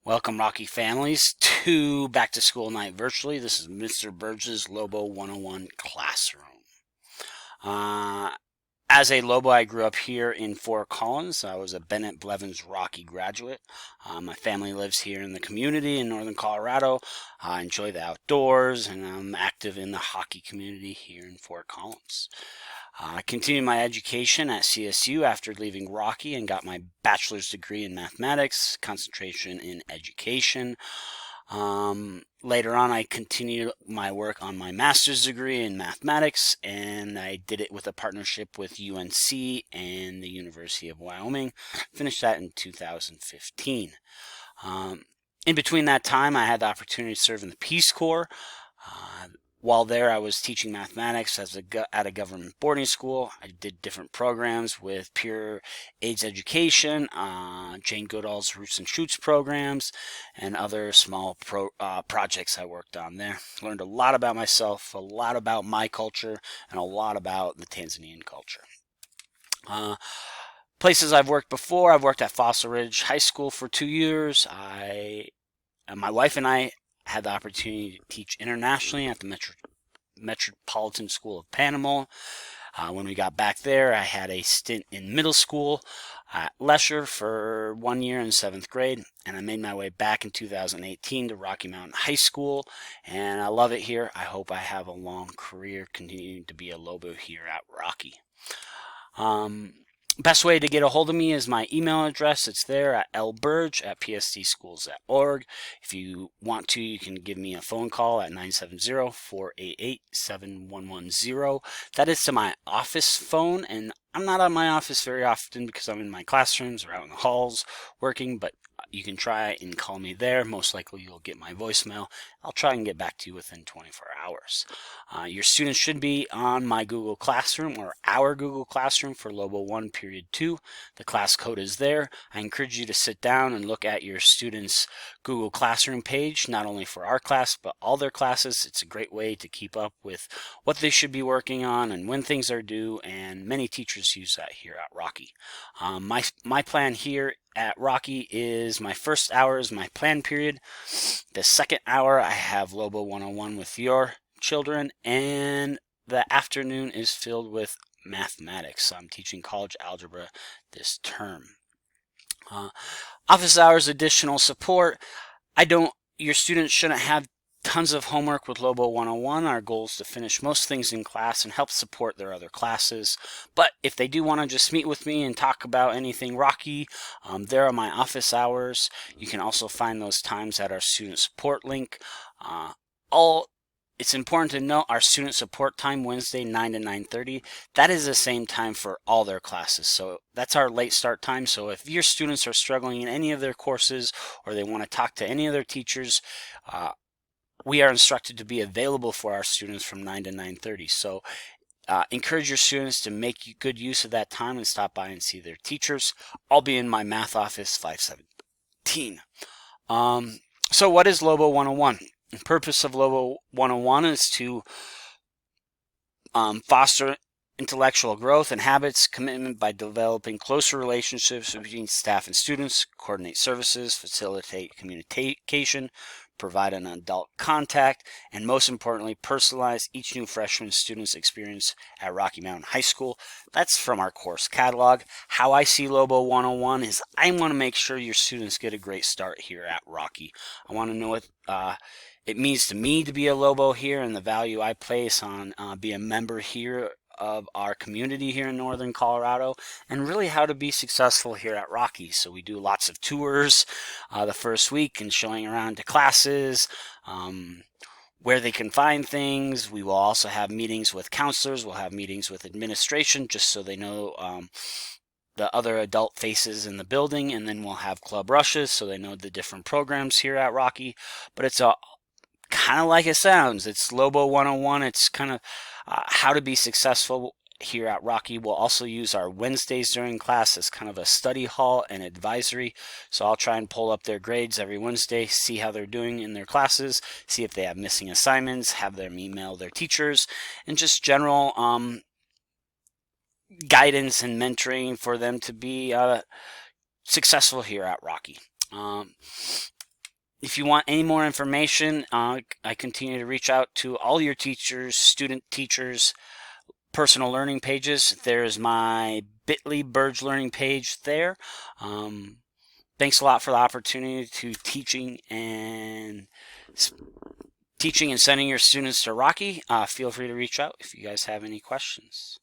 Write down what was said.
Welcome, Rocky families, to Back to School Night Virtually. This is Mr. Burge's Lobo 101 Classroom. Uh, as a Lobo, I grew up here in Fort Collins. I was a Bennett Blevins Rocky graduate. My family lives here in the community in northern Colorado. I enjoy the outdoors, and I'm active in the hockey community here in Fort Collins. I continued my education at CSU after leaving Rocky and got my bachelor's degree in mathematics, concentration in education. Later on, I continued my work on my master's degree in mathematics, and I did it with a partnership with UNC and the University of Wyoming. Finished that in 2015. Um, in between that time, I had the opportunity to serve in the Peace Corps. Uh, while there, I was teaching mathematics at a government boarding school. I did different programs with Peer AIDS Education, Jane Goodall's Roots and Shoots programs, and other small projects I worked on there. Learned a lot about myself, a lot about my culture, and a lot about the Tanzanian culture. Uh, Places I've worked before, I've worked at Fossil Ridge High School for 2 years. My wife and I had the opportunity to teach internationally at the Metropolitan School of Panama. When we got back there, I had a stint in middle school at Lesher for 1 year in seventh grade, and I made my way back in 2018 to Rocky Mountain High School, and I love it here. I hope I have a long career continuing to be a Lobo here at Rocky. Best way to get a hold of me is my email address. It's there at lburge@pstschools.org. If you want to, you can give me a phone call at 970-488-7110. That is to my office phone, and I'm not on my office very often because I'm in my classrooms or out in the halls working, but you can try and call me there. Most likely you'll get my voicemail. I'll try and get back to you within 24 hours. Your students should be on my Google Classroom or our Google Classroom for Lobo 1 Period 2. The class code is there. I encourage you to sit down and look at your students' Google Classroom page, not only for our class, but all their classes. It's a great way to keep up with what they should be working on and when things are due, and many teachers use that here at Rocky. My plan here at Rocky is my first hour is my plan period. The second hour I have Lobo 101 with your children, and the afternoon is filled with mathematics. So I'm teaching college algebra this term. Office hours, additional support. Your students shouldn't have tons of homework with Lobo 101. Our goal is to finish most things in class and help support their other classes. But if they do want to just meet with me and talk about anything Rocky, there are my office hours. You can also find those times at our student support link. It's important to note our student support time, Wednesday 9 to 9:30. That is the same time for all their classes. So that's our late start time. So if your students are struggling in any of their courses or they want to talk to any of their teachers, we are instructed to be available for our students from 9 to 9:30. So encourage your students to make good use of that time and stop by and see their teachers. I'll be in my math office 517. So what is Lobo 101? The purpose of Lobo 101 is to foster intellectual growth and habits, commitment by developing closer relationships between staff and students, coordinate services, facilitate communication, provide an adult contact, and most importantly, personalize each new freshman student's experience at Rocky Mountain High School. That's from our course catalog. How I see Lobo 101 is I want to make sure your students get a great start here at Rocky. I want to know what it means to me to be a Lobo here and the value I place on being a member here of our community here in northern Colorado, and really how to be successful here at Rocky. So we do lots of tours the first week and showing around to classes, where they can find things. We will also have meetings with counselors. We'll have meetings with administration just so they know the other adult faces in the building, and then we'll have club rushes so they know the different programs here at Rocky. But it's a kind of like it sounds. It's Lobo 101. It's kind of how to be successful here at Rocky. We'll also use our Wednesdays during class as kind of a study hall and advisory. So I'll try and pull up their grades every Wednesday, see how they're doing in their classes, see if they have missing assignments, have them email their teachers, and just general guidance and mentoring for them to be successful here at Rocky. If you want any more information, I continue to reach out to all your teachers, student teachers, personal learning pages. There's my bit.ly Burge Learning page there. Thanks a lot for the opportunity to teaching and sending your students to Rocky. Feel free to reach out if you guys have any questions.